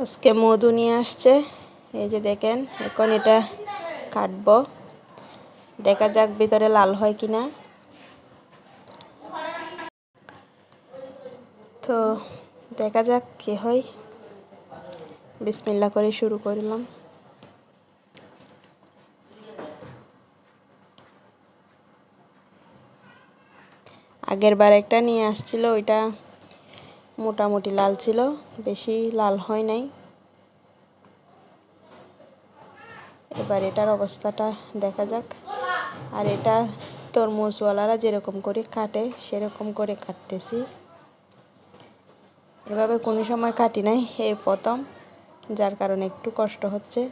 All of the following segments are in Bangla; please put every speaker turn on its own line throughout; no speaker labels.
আজকে মধু নিয়ে আসছে, এই যে দেখেন। এখন এটা কাটবো, দেখা যাক ভিতরে লাল হয় কিনা। তো দেখা যাক কি হয়। বিসমিল্লাহ করে শুরু করলাম। আগের বার একটা নিয়ে আসছিল, ওইটা মোটামুটি লাল ছিল, বেশি লাল হয় নাই। এবার এটার অবস্থাটা দেখা যাক। আর এটা তরমুজওয়ালারা যেরকম করে কাটে সেরকম করে কাটতেছি। এভাবে কোনো সময় কাটি নাই, এই প্রথম, যার কারণে একটু কষ্ট হচ্ছে।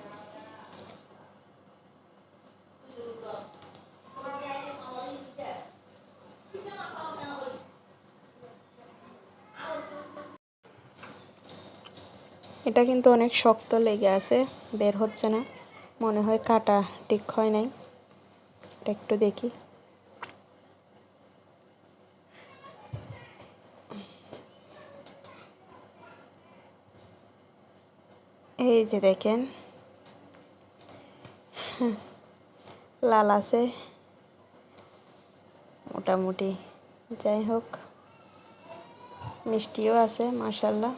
এটা কিন্তু অনেক শক্ত লেগে আছে, বের হচ্ছে না, মনে হয় কাটা ঠিক হয় নাই। এটা একটু দেখি। এই যে দেখেন, লাল আছে মোটামুটি। যাই হোক, মিষ্টিও আছে মাশাআল্লাহ।